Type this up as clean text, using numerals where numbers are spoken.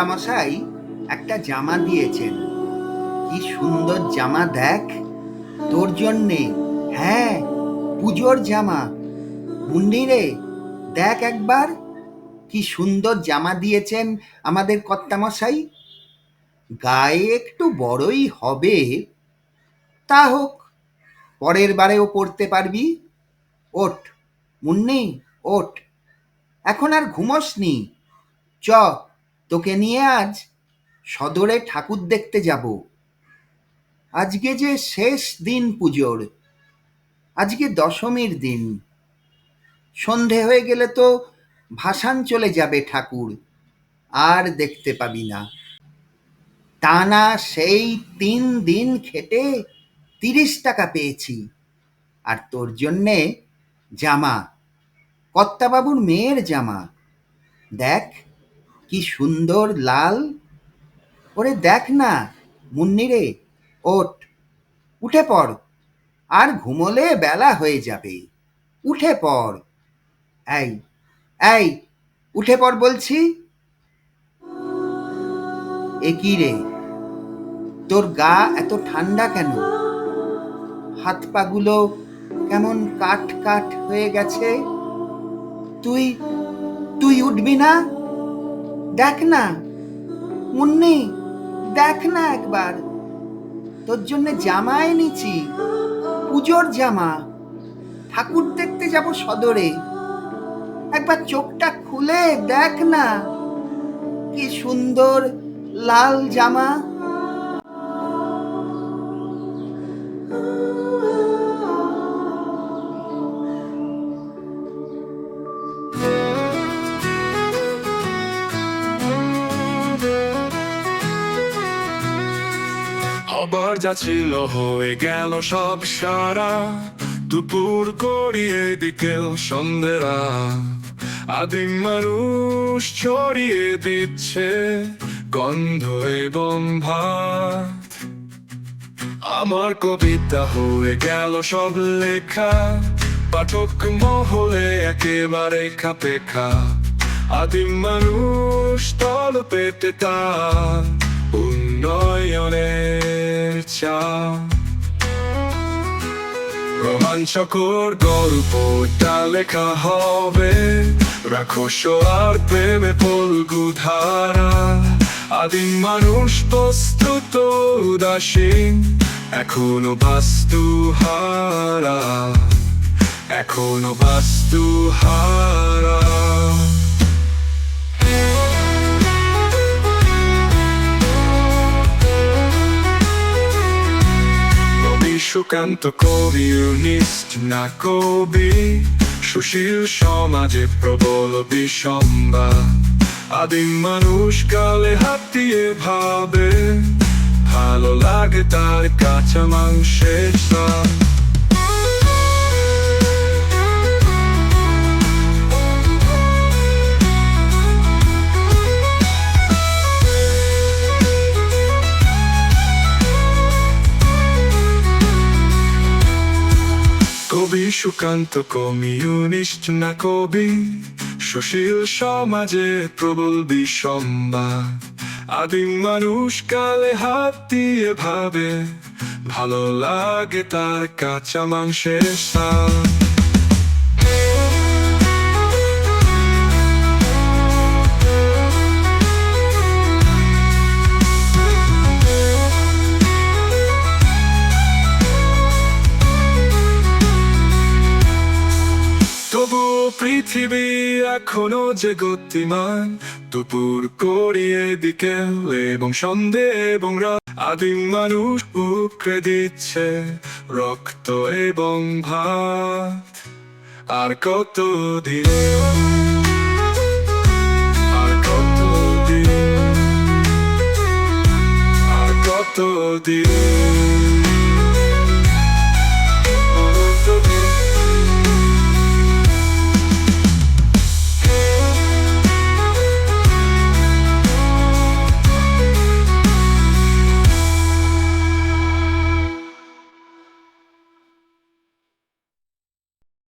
কর্তামশাই একটা জামা দিয়েছেন। কি সুন্দর জামা দেখ, তোর জন্যে। হ্যাঁ, পুজোর জামা। মুন্নি রে, দেখ একবার কি সুন্দর জামা দিয়েছেন আমাদের কর্তামশাই। গায়ে একটু বড়ই হবে, তা হোক, পরের বারেও পরতে পারবি। ওঠ মুন্নি, ওঠ, এখন আর ঘুমোসনি। চ, তোকে নিয়ে আজ সদরে ঠাকুর দেখতে যাব। আজকে যে শেষ দিন পুজোর, আজকে দশমীর দিন। সন্ধে হয়ে গেলে তো ভাসান চলে যাবে ঠাকুর, আর দেখতে পাবি না। টানা সেই 3 দিন খেটে 30 টাকা পেয়েছি, আর তোর জন্যে জামা, কর্তাবাবুর মেয়ের জামা। দেখ কি সুন্দর লাল। ওরে দেখ না মুন্নি রে, ওঠ, উঠে পড়, আর ঘুমোলে বেলা হয়ে যাবে। উঠে পড়, এই এই, উঠে পড় বলছি। এ কি রে, তোর গা এত ঠান্ডা কেন? হাত পাগুলো কেমন কাঠ কাঠ হয়ে গেছে। তুই তুই উঠবি না? দেখ না মুন্নি, দেখ না একবার, তোর জন্য জামা এনেছি, পুজোর জামা। ঠাকুর দেখতে যাব সদরে, একবার চোখটা খুলে দেখ না, কি সুন্দর লাল জামা। আবার যা ছিল হয়ে গেল সব সারা, দুপুর গড়িয়ে বিকেল সন্ধ্যেরা, আদিম মানুষ ছড়িয়ে দিচ্ছে গন্ধ এবং ভাত। আমার কবিতা হয়ে গেল সব লেখা, পাঠক মহলে একেবারে খাপেখা। আদিম মানুষ তল পেতে তার উন্নয়নের চাপ। রোমাঞ্চকর গল্পটা লেখা হবে, রাক্ষস আর প্রেমে পলগু ধারা। আদিম মানুষ প্রস্তুত উদাসীন, এখনো বাস্তু হারা, এখনো বাস্তু হারা। সুকান্ত কবি, ইউনিস্ট না কবি, সুশীল সমাজে প্রবল বিসম্বাদ। আদিম মানুষ গালে হাত দিয়ে ভাবে, ভালো লাগে তার কাঁচা মাংসের স্বাদ। কবি সুকান্ত কমিউনিস্ট না কবি, সুশীল সমাজে প্রবল বিসম্বাদ। আদিম মানুষ গালে হাত দিয়ে ভাবে, ভালো লাগে তার কাঁচা মাংসের স্বাদ। পৃথিবী এখনো যে গতিমান, দুপুর গড়িয়ে বিকেল এবং সন্ধে এবং রাত। আদিম মানুষ উপড়ে দিচ্ছে রক্ত এবং ভাত। আর কত দিন, আর কত দিন, আর কত দিন।